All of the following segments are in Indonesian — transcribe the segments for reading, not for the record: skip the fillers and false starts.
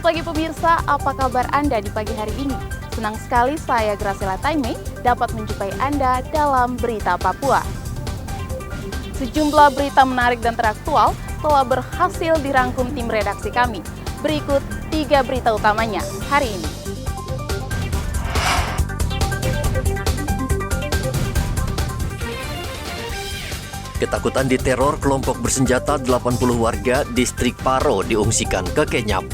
pagi pemirsa, apa kabar Anda di pagi hari ini? Senang sekali saya Graciela Taime dapat menjumpai Anda dalam Berita Papua. Sejumlah berita menarik dan teraktual telah berhasil dirangkum tim redaksi kami. Berikut 3 berita utamanya hari ini. Ketakutan diteror kelompok bersenjata 80 warga distrik Paro diungsikan ke Kenyam.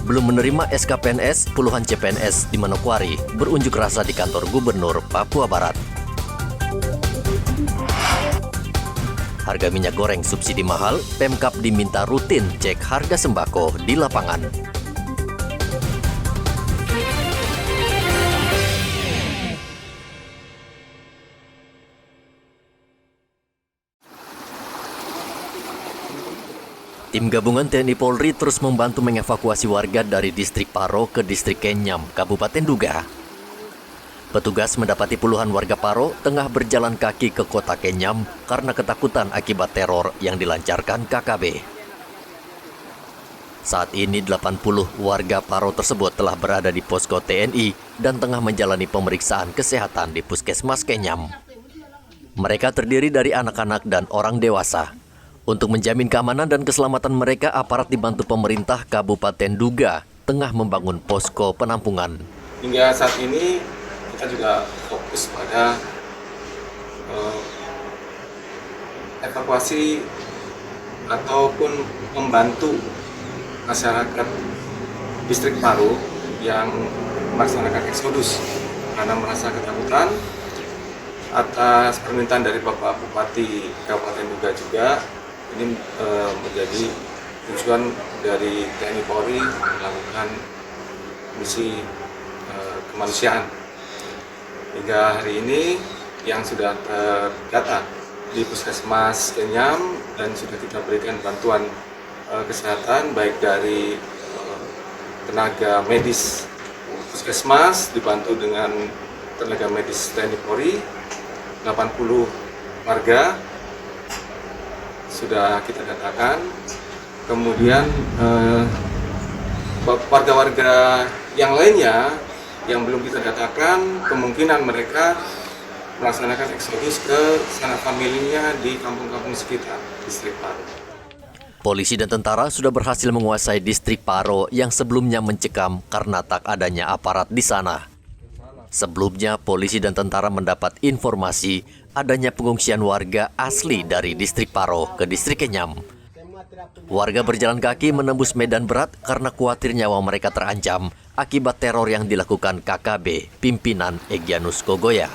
Belum menerima SK PNS, puluhan CPNS di Manokwari berunjuk rasa di kantor Gubernur Papua Barat. Harga minyak goreng subsidi mahal, Pemkab diminta rutin cek harga sembako di lapangan. Tim gabungan TNI Polri terus membantu mengevakuasi warga dari distrik Paro ke distrik Kenyam, Kabupaten Duga. Petugas mendapati puluhan warga Paro tengah berjalan kaki ke kota Kenyam karena ketakutan akibat teror yang dilancarkan KKB. Saat ini 80 warga Paro tersebut telah berada di posko TNI dan tengah menjalani pemeriksaan kesehatan di Puskesmas Kenyam. Mereka terdiri dari anak-anak dan orang dewasa. Untuk menjamin keamanan dan keselamatan mereka, aparat dibantu pemerintah Kabupaten Duga tengah membangun posko penampungan. Hingga saat ini kita juga fokus pada evakuasi ataupun membantu masyarakat distrik Paro yang melaksanakan eksodus karena merasa ketakutan. Atas permintaan dari Bapak Bupati Kabupaten Duga juga, ini menjadi tujuan dari TNI Polri melakukan misi kemanusiaan. Hingga hari ini yang sudah terdata di Puskesmas Kenyam dan sudah kita berikan bantuan kesehatan baik dari tenaga medis Puskesmas dibantu dengan tenaga medis TNI Polri, 80 warga sudah kita datakan. Kemudian warga-warga yang lainnya yang belum kita datakan, kemungkinan mereka melaksanakan eksodus ke sanak familinya di kampung-kampung sekitar distrik Paro. Polisi dan tentara sudah berhasil menguasai distrik Paro yang sebelumnya mencekam karena tak adanya aparat di sana. Sebelumnya, polisi dan tentara mendapat informasi adanya pengungsian warga asli dari distrik Paro ke distrik Kenyam. Warga berjalan kaki menembus medan berat karena khawatir nyawa mereka terancam akibat teror yang dilakukan KKB, pimpinan Egyanus Kogoya.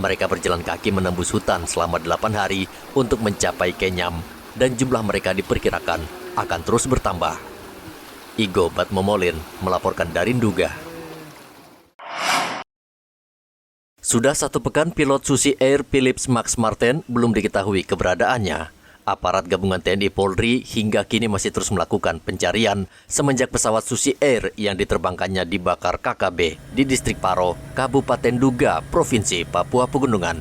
Mereka berjalan kaki menembus hutan selama 8 hari untuk mencapai Kenyam dan jumlah mereka diperkirakan akan terus bertambah. Igo Batmomolin melaporkan dari Duga. Sudah 1 pekan pilot Susi Air Philips Max Martin belum diketahui keberadaannya. Aparat gabungan TNI Polri hingga kini masih terus melakukan pencarian semenjak pesawat Susi Air yang diterbangkannya dibakar KKB di distrik Paro, Kabupaten Duga, Provinsi Papua Pegunungan.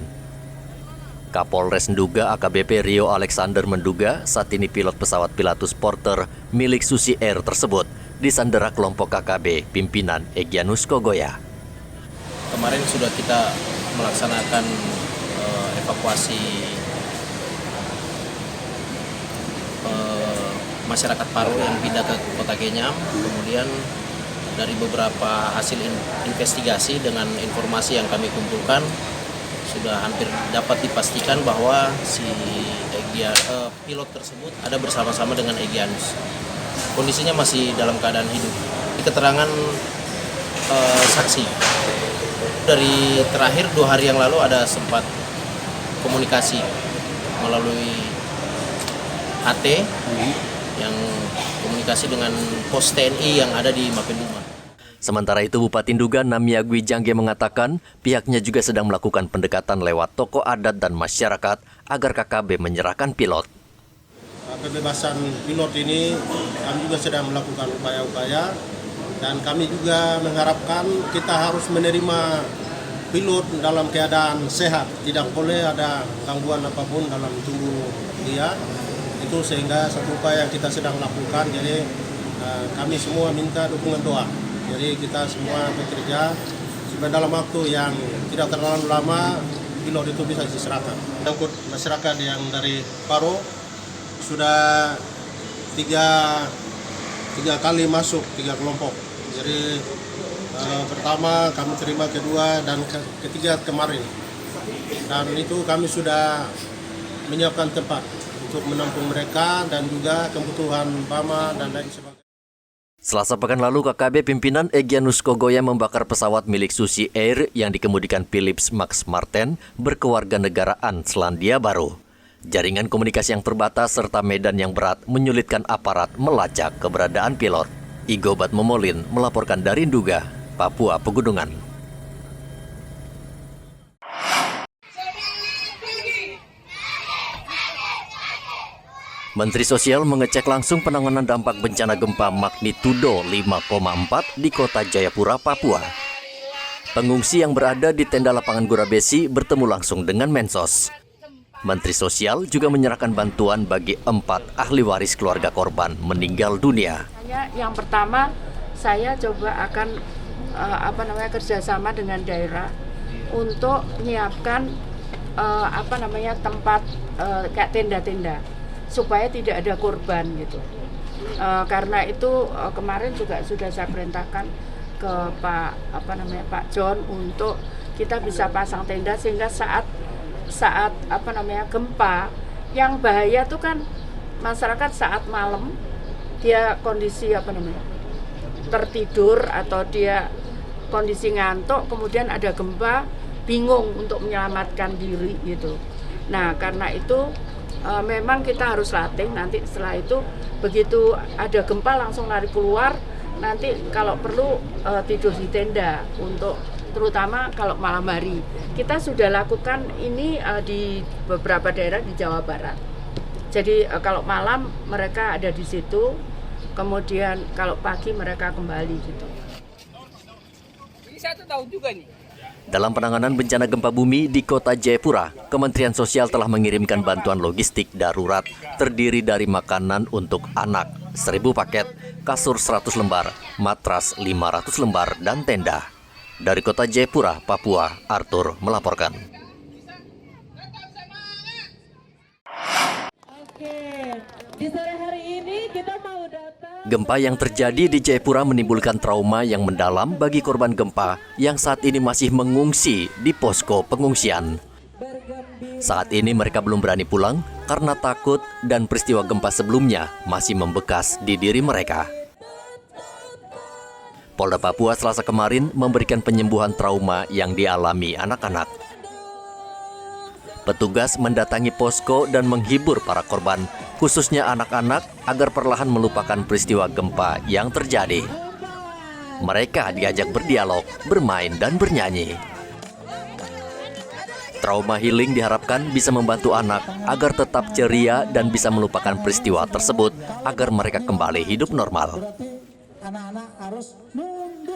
Kapolres Duga AKBP Rio Alexander menduga saat ini pilot pesawat Pilatus Porter milik Susi Air tersebut disandera kelompok KKB pimpinan Egyanus Kogoya. Kemarin sudah kita melaksanakan evakuasi masyarakat Paro yang pindah ke kota Kenyam. Kemudian dari beberapa hasil investigasi dengan informasi yang kami kumpulkan, sudah hampir dapat dipastikan bahwa si pilot tersebut ada bersama-sama dengan Egyanus. Kondisinya masih dalam keadaan hidup. Di keterangan saksi, dari terakhir 2 hari yang lalu ada sempat komunikasi melalui HT yang komunikasi dengan pos TNI yang ada di Mapenduma. Sementara itu Bupati Duga Namyagwi Jangge mengatakan pihaknya juga sedang melakukan pendekatan lewat tokoh adat dan masyarakat agar KKB menyerahkan pilot. Kebebasan pilot ini kami juga sedang melakukan upaya-upaya dan kami juga mengharapkan kita harus menerima pilot dalam keadaan sehat, tidak boleh ada gangguan apapun dalam tubuh dia. Itu sehingga satu upaya yang kita sedang lakukan. Jadi kami semua minta dukungan doa. Jadi kita semua bekerja supaya dalam waktu yang tidak terlalu lama pilot itu bisa diserahkan. Menyangkut masyarakat yang dari Paro sudah tiga kali masuk, 3 kelompok. Jadi pertama kami terima, kedua dan ketiga kemarin. Dan itu kami sudah menyiapkan tempat untuk menampung mereka dan juga kebutuhan Bama dan lain sebagainya. Selasa pekan lalu, KKB pimpinan Egyanus Kogoya membakar pesawat milik Susi Air yang dikemudikan Philips Max Martin berkewarganegaraan Selandia Baru. Jaringan komunikasi yang terbatas serta medan yang berat menyulitkan aparat melacak keberadaan pilot. Igobat Momolin melaporkan dari Nduga, Papua Pegunungan. Menteri Sosial mengecek langsung penanganan dampak bencana gempa magnitudo 5,4 di kota Jayapura, Papua. Pengungsi yang berada di tenda lapangan Gurabesi bertemu langsung dengan Mensos. Menteri Sosial juga menyerahkan bantuan bagi 4 ahli waris keluarga korban meninggal dunia. Yang pertama, saya coba akan kerjasama dengan daerah untuk menyiapkan tempat kayak tenda-tenda supaya tidak ada korban gitu. Karena itu kemarin juga sudah saya perintahkan ke Pak John untuk kita bisa pasang tenda sehingga saat gempa yang bahaya tuh kan masyarakat saat malam dia kondisi tertidur atau dia kondisi ngantuk, kemudian ada gempa, bingung untuk menyelamatkan diri gitu. Nah, karena itu memang kita harus latih, nanti setelah itu begitu ada gempa langsung lari keluar, nanti kalau perlu tidur di tenda untuk terutama kalau malam hari. Kita sudah lakukan ini di beberapa daerah di Jawa Barat. Jadi kalau malam mereka ada di situ, kemudian kalau pagi mereka kembali gitu. Ini saya tahu juga nih. Dalam penanganan bencana gempa bumi di kota Jayapura, Kementerian Sosial telah mengirimkan bantuan logistik darurat terdiri dari makanan untuk anak 1.000 paket, kasur 100 lembar, matras 500 lembar, dan tenda. Dari kota Jayapura, Papua, Arthur melaporkan. Di sore hari ini kita mau datang. Gempa yang terjadi di Jayapura menimbulkan trauma yang mendalam bagi korban gempa yang saat ini masih mengungsi di posko pengungsian. Saat ini mereka belum berani pulang karena takut dan peristiwa gempa sebelumnya masih membekas di diri mereka. Polda Papua Selasa kemarin memberikan penyembuhan trauma yang dialami anak-anak. Petugas mendatangi posko dan menghibur para korban, khususnya anak-anak, agar perlahan melupakan peristiwa gempa yang terjadi. Mereka diajak berdialog, bermain, dan bernyanyi. Trauma healing diharapkan bisa membantu anak agar tetap ceria dan bisa melupakan peristiwa tersebut agar mereka kembali hidup normal.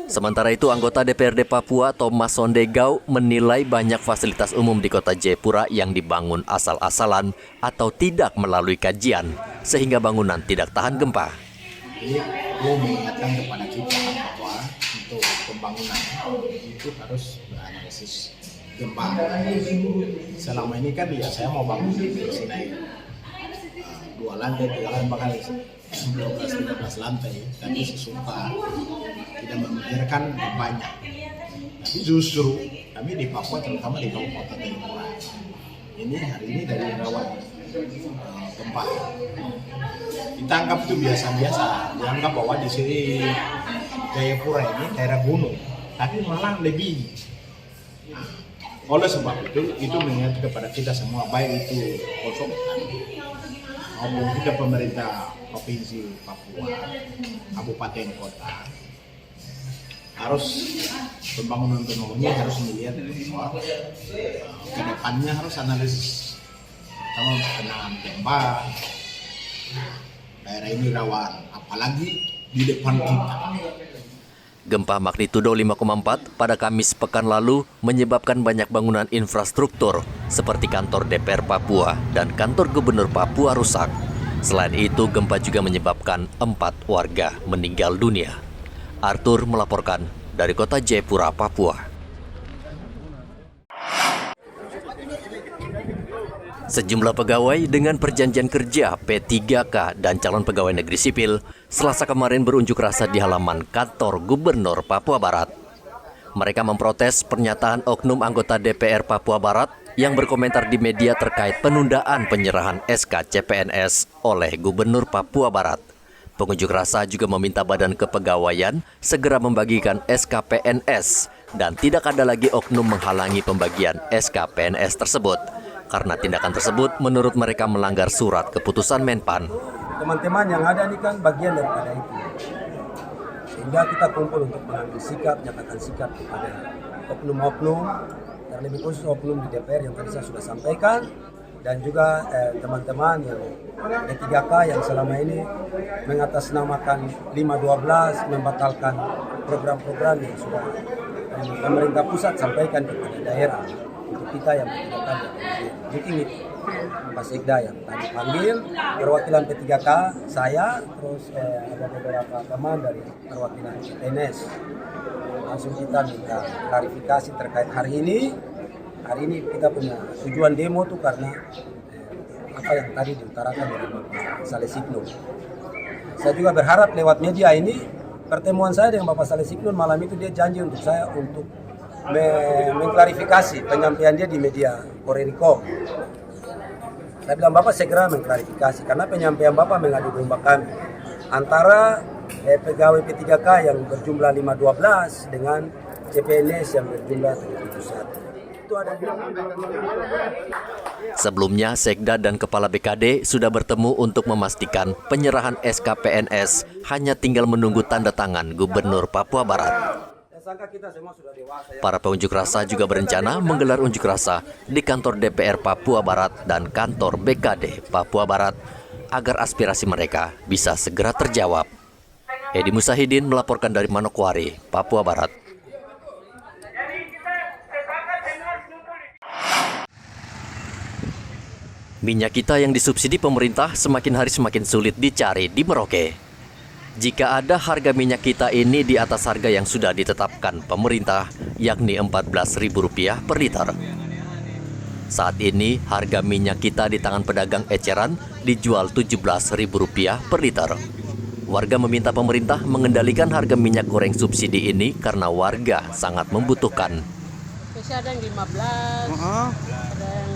Sementara itu, anggota DPRD Papua Thomas Sondegau menilai banyak fasilitas umum di kota Jayapura yang dibangun asal-asalan atau tidak melalui kajian, sehingga bangunan tidak tahan gempa. Jadi, gue mengingatkan kepada kita bahwa untuk pembangunan itu harus beranalisis gempa. Selama ini kan ya saya mau bangun di sini 2 lantai, 3 lantai, bahkan 12-13 lantai, tapi sesuka tidak memikirkan banyak. Tapi justru kami di Papua, terutama di Kabupaten Jayapura, ini hari ini dari rawan gempa. Kita anggap itu biasa-biasa, dianggap bahwa di sini Jayapura ini daerah gunung, tapi malah lebih. Oleh sebab itu mengingat kepada kita semua, baik itu konsultan maupun kita pemerintah Provinsi Papua, kabupaten kota, harus pembangunan teknologi harus melihat bahwa ke depannya harus analisis kalau penanganan gempa daerah ini rawan, apalagi di depan kita. Gempa magnitudo 5,4 pada Kamis pekan lalu menyebabkan banyak bangunan infrastruktur seperti kantor DPR Papua dan kantor Gubernur Papua rusak. Selain itu, gempa juga menyebabkan 4 warga meninggal dunia. Arthur melaporkan dari kota Jayapura, Papua. Sejumlah pegawai dengan perjanjian kerja P3K dan calon pegawai negeri sipil Selasa kemarin berunjuk rasa di halaman kantor Gubernur Papua Barat. Mereka memprotes pernyataan oknum anggota DPR Papua Barat yang berkomentar di media terkait penundaan penyerahan SK CPNS oleh Gubernur Papua Barat. Pengunjuk rasa juga meminta Badan Kepegawaian segera membagikan SK PNS dan tidak ada lagi oknum menghalangi pembagian SK PNS tersebut. Karena tindakan tersebut menurut mereka melanggar surat keputusan Menpan. Teman-teman yang ada ini kan bagian daripada itu. Sehingga kita kumpul untuk mengambil sikap, nyatakan sikap kepada oknum-oknum, dan lebih khusus oknum di DPR yang tadi saya sudah sampaikan, dan juga teman-teman yang P3K yang selama ini mengatasnamakan 512, membatalkan program-program yang sudah pemerintah pusat sampaikan kepada daerah. Untuk kita yang P3K, mungkin itu Pak Sekda yang tadi panggil, perwakilan P3K, saya, terus ada beberapa teman dari perwakilan PNS. Langsung kita minta klarifikasi terkait hari ini. Hari ini kita punya tujuan demo tuh karena apa yang tadi diutarakan oleh Bapak Saleh Siknun. Saya juga berharap lewat media ini, pertemuan saya dengan Bapak Saleh Siknun malam itu dia janji untuk saya untuk mengklarifikasi penyampaian dia di media Koreriko. Saya bilang Bapak segera mengklarifikasi karena penyampaian Bapak mengadu domba kami antara pegawai P3K yang berjumlah 512 dengan CPNS yang berjumlah 71. Itu ada. Sebelumnya, Sekda dan Kepala BKD sudah bertemu untuk memastikan penyerahan SK PNS hanya tinggal menunggu tanda tangan Gubernur Papua Barat. Para pengunjuk rasa juga berencana menggelar unjuk rasa di kantor DPR Papua Barat dan kantor BKD Papua Barat agar aspirasi mereka bisa segera terjawab. Edi Musahidin melaporkan dari Manokwari, Papua Barat. Minyak kita yang disubsidi pemerintah semakin hari semakin sulit dicari di Merauke. Jika ada harga minyak kita ini di atas harga yang sudah ditetapkan pemerintah, yakni Rp14.000 per liter. Saat ini, harga minyak kita di tangan pedagang eceran dijual Rp17.000 per liter. Warga meminta pemerintah mengendalikan harga minyak goreng subsidi ini karena warga sangat membutuhkan. Biasanya ada yang 15, ada yang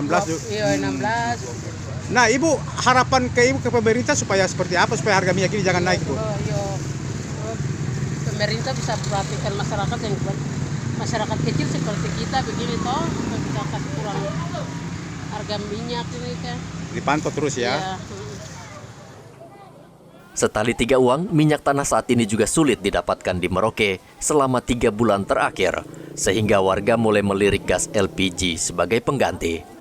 16 juga. Iya, 16. Nah, Ibu, harapan ke Ibu ke pemerintah supaya seperti apa supaya harga minyak ini jangan naik, Bu? Pemerintah bisa perhatikan masyarakat yang masyarakat kecil seperti kita begini toh, kita kasih kurang harga minyak ini kan. Dipantau terus ya. Ya. Setali 3 uang, minyak tanah saat ini juga sulit didapatkan di Merauke selama 3 bulan terakhir, sehingga warga mulai melirik gas LPG sebagai pengganti.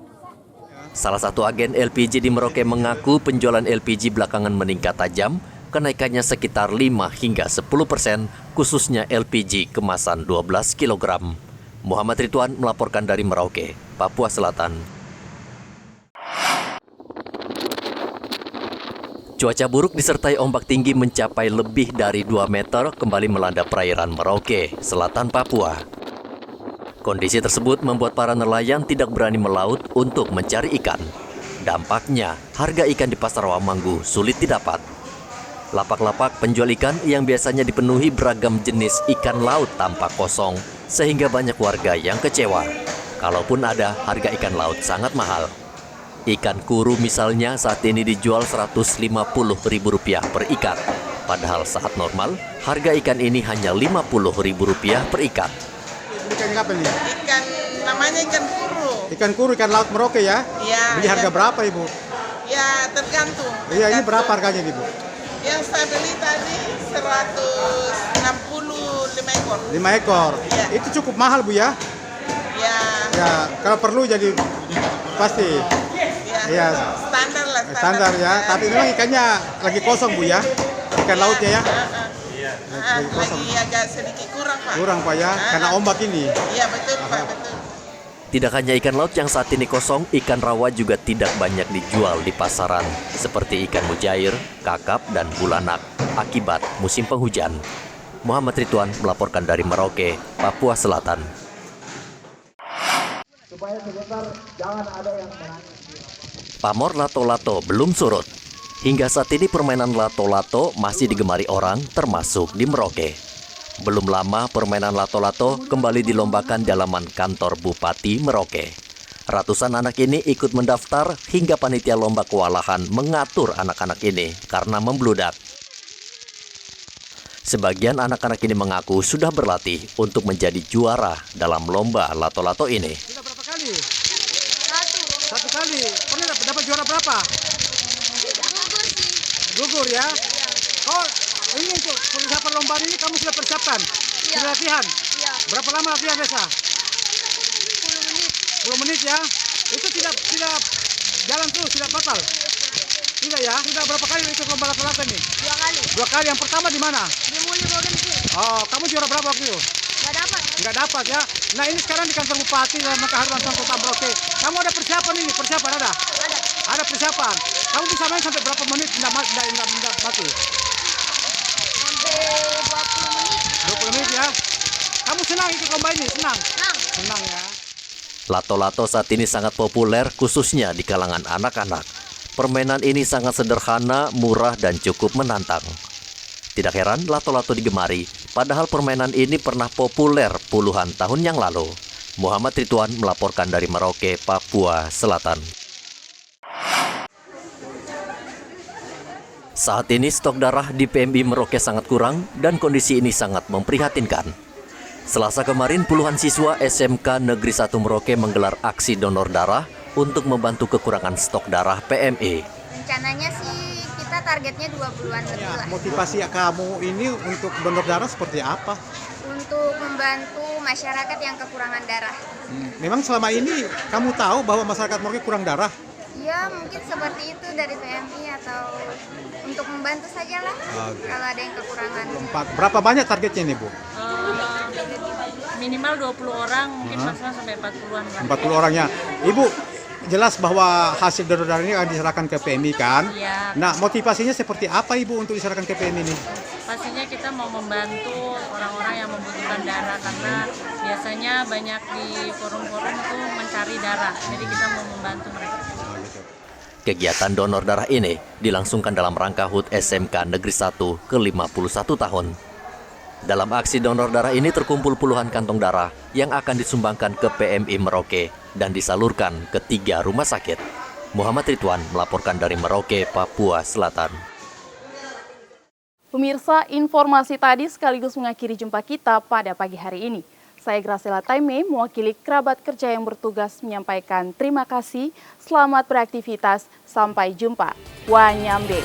Salah satu agen LPG di Merauke mengaku penjualan LPG belakangan meningkat tajam, kenaikannya sekitar 5 hingga 10%, khususnya LPG kemasan 12 kg. Muhammad Ridwan melaporkan dari Merauke, Papua Selatan. Cuaca buruk disertai ombak tinggi mencapai lebih dari 2 meter kembali melanda perairan Merauke, selatan Papua. Kondisi tersebut membuat para nelayan tidak berani melaut untuk mencari ikan. Dampaknya, harga ikan di Pasar Wamanggu sulit didapat. Lapak-lapak penjual ikan yang biasanya dipenuhi beragam jenis ikan laut tampak kosong, sehingga banyak warga yang kecewa. Kalaupun ada, harga ikan laut sangat mahal. Ikan kuru misalnya saat ini dijual Rp150.000 per ikat. Padahal saat normal, harga ikan ini hanya Rp50.000 per ikat. Ikan apa nih? Ikan, namanya ikan kuru. Ikan kuru, ikan laut Merauke ya? Iya. Beli harga berapa, Ibu? Ya, tergantung. Iya, ini berapa harganya, Ibu? Yang saya beli tadi 165 ekor. 5 ekor? Ya. Itu cukup mahal, Bu ya? Ya. Ya, kalau perlu jadi pasti. Ya, standar lah. Standar ya, tapi memang ikannya lagi kosong, Bu ya? Ikan lautnya ya? Lagi agak sedikit kurang, Pak. Kurang, Pak ya, karena ombak ini. Iya, betul, Pak, betul. Tidak hanya ikan laut yang saat ini kosong, ikan rawa juga tidak banyak dijual di pasaran, seperti ikan mujair, kakap, dan bulanak, akibat musim penghujan. Muhammad Ridwan melaporkan dari Merauke, Papua Selatan. Pamor lato-lato belum surut. Hingga saat ini permainan lato-lato masih digemari orang, termasuk di Merauke. Belum lama permainan lato-lato kembali dilombakan di halaman kantor Bupati Merauke. Ratusan anak ini ikut mendaftar hingga panitia lomba kewalahan mengatur anak-anak ini karena membludak. Sebagian anak-anak ini mengaku sudah berlatih untuk menjadi juara dalam lomba lato-lato ini. Sudah berapa kali? Satu kali. Pernah dapat juara berapa? Gugur ya. Oh, ini untuk persiapan lomba ini kamu sudah persiapkan? Sudah latihan? Iya. Berapa lama latihan, Reza? 10 menit ya. Itu tidak jalan terus, tidak batal. Tidak ya. Sudah berapa kali ikut lomba lato-lato ini? 2 kali. 2 kali. Yang pertama di mana? Di Muli Bogensi. Oh, kamu juara berapa waktu itu? Nggak dapat. Nggak dapat ya. Nah, ini sekarang di kantor Bupati dalam Keharuan Kota Merauke. Kamu ada persiapan ini? Persiapan ada? Ada persiapan. Kamu bisa main sampai berapa menit nggak mati? Sampai 20 menit. 20 menit ya. Kamu senang ikut lomba ini? Senang? Senang. Senang ya. Lato-lato saat ini sangat populer khususnya di kalangan anak-anak. Permainan ini sangat sederhana, murah, dan cukup menantang. Tidak heran lato-lato digemari, padahal permainan ini pernah populer puluhan tahun yang lalu. Muhammad Ridwan melaporkan dari Merauke, Papua Selatan. Saat ini stok darah di PMI Merauke sangat kurang dan kondisi ini sangat memprihatinkan. Selasa kemarin puluhan siswa SMK Negeri 1 Merauke menggelar aksi donor darah untuk membantu kekurangan stok darah PMI. Rencananya sih kita targetnya 20-an lebih lah. Motivasi kamu ini untuk donor darah seperti apa? Untuk membantu masyarakat yang kekurangan darah. Memang selama ini kamu tahu bahwa masyarakat Merauke kurang darah? Ya mungkin seperti itu dari PMI atau untuk membantu sajalah kalau ada yang kekurangan. Berapa banyak targetnya nih Bu? Minimal 20 orang, mungkin maksimal sampai 40-an. 40 orangnya. Ibu, jelas bahwa hasil donor darah ini akan diserahkan ke PMI kan? Iya. Nah, motivasinya seperti apa Ibu untuk diserahkan ke PMI ini? Pastinya kita mau membantu orang-orang yang membutuhkan darah karena biasanya banyak di forum-forum itu mencari darah. Jadi kita mau membantu mereka. Kegiatan donor darah ini dilangsungkan dalam rangka HUT SMK Negeri 1 ke-51 tahun. Dalam aksi donor darah ini terkumpul puluhan kantong darah yang akan disumbangkan ke PMI Merauke dan disalurkan ke 3 rumah sakit. Muhammad Ridwan melaporkan dari Merauke, Papua Selatan. Pemirsa, informasi tadi sekaligus mengakhiri jumpa kita pada pagi hari ini. Saya Graciela Taime, mewakili kerabat kerja yang bertugas menyampaikan terima kasih, selamat beraktivitas, sampai jumpa. Wanyambe.